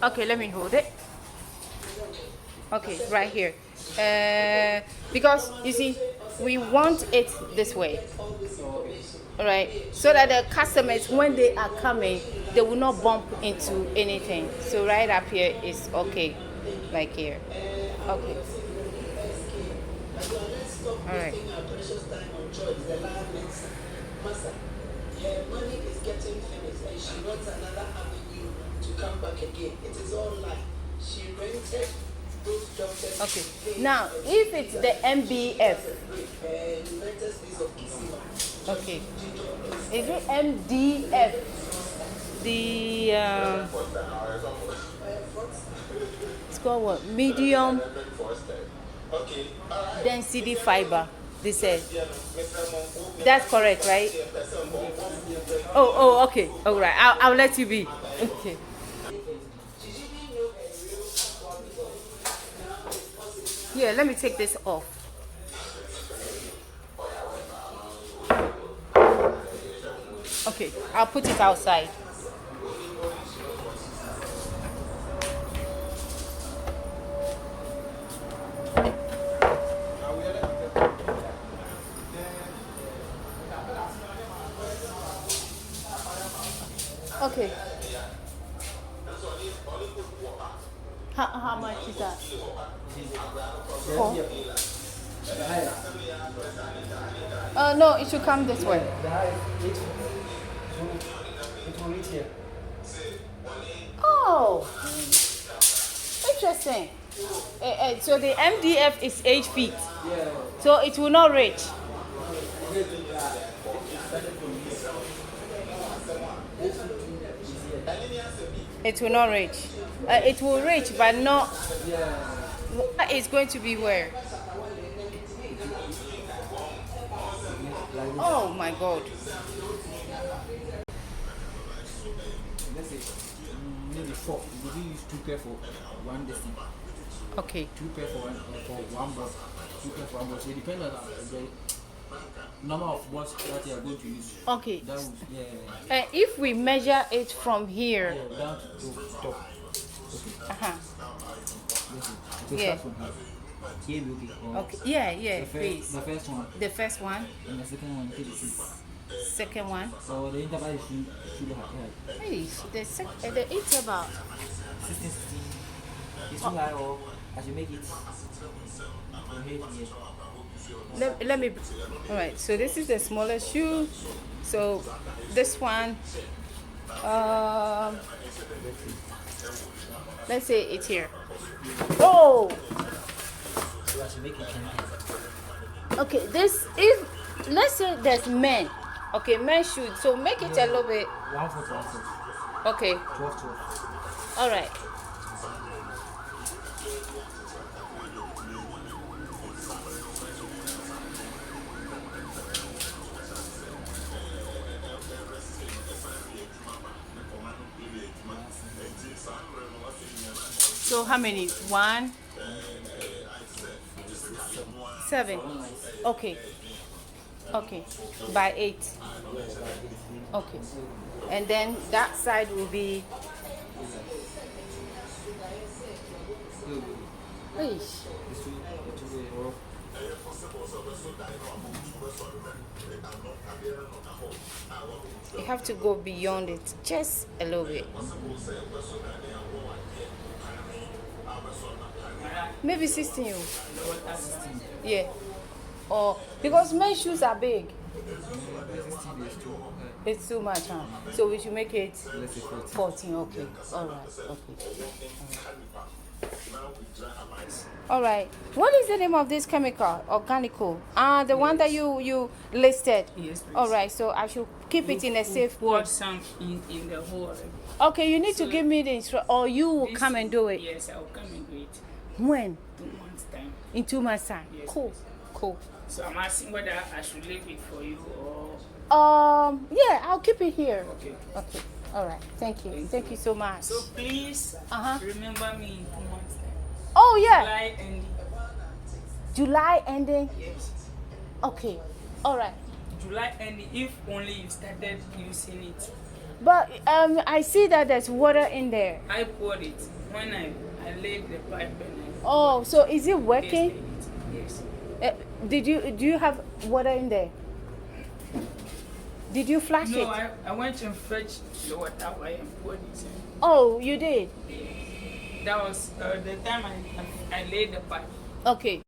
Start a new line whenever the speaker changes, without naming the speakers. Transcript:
Okay, let me hold it. Okay, right here. Because you see, we want it this way. All right, so that the customers, when they are coming, they will not bump into anything. So right up here is okay, like here. Okay. All right.
Her money is getting finished and she wants another avenue to come back again. It is all lie. She rented those doctors.
Okay. Now, if it's the MBF. Okay. Is it MDF? The it's called what? Medium density fiber. They said. That's correct, right? Oh, okay. All right. I'll let you be. Okay. Yeah, let me take this off. Okay, I'll put it outside. Okay. How much is that? 4. No, it should come this way. Oh, interesting. So the MDF is 8 feet. So it will not reach. It will not reach. It will reach, but not. It's going to be where? Oh my God.
Let's say maybe 4. Would you use 2 pair for one distance?
Okay.
2 pair for one box. 2 pair for one box. So it depends on the number of box that you are going to use.
Okay.
That would, yeah.
If we measure it from here.
Yeah, down to top. Okay. So
Yeah.
start from here. Here we okay.
Okay. Yeah, please.
The first one.
The first one.
And the second one, 36.
Second one.
So the interval is should have.
Hey, the interval.
16. It's too high, or I should make it from here to here.
Let me. All right. So this is the smallest shoe. So this one. Let's say it's here. Oh.
So I should make it 10.
Okay. This if let's say there's men. Okay, men shoes. So make it a little bit.
1 foot, 1 foot.
Okay.
12.
All right. So how many? 1, 7. Okay. Okay. By 8. Okay. And then that side will be. Eish. You have to go beyond it just a little bit. Maybe 16. Yeah. Or because men's shoes are big. It's too much, huh? So we should make it 14. Okay. All right. Okay. All right. What is the name of this chemical? Organico. The one that you listed.
Yes, please.
All right. So I should keep it in a safe
Pour
place.
some in the hole.
Okay. You need to give me the instruction, or you will
This-
come and do it.
Yes, I'll come and do it.
When?
2 months time.
In 2 months' time.
Yes,
Cool. Cool.
So I'm asking whether I should leave it for you or
Yeah, I'll keep it here.
okay.
Okay. All right. Thank you. Thank you so much.
So please remember me in 2 months time.
Oh yeah.
July ending.
July ending.
Yes.
Okay. All right.
July ending if only you started using it.
But I see that there's water in there.
I poured it when I laid the pipe and I
Oh, so is it working?
tested it.
Do
Yes.
you have water in there? Did you flash
No,
it?
I went and fetched the water while I poured it in.
Oh, you did.
That was the time I laid the pipe.
Okay.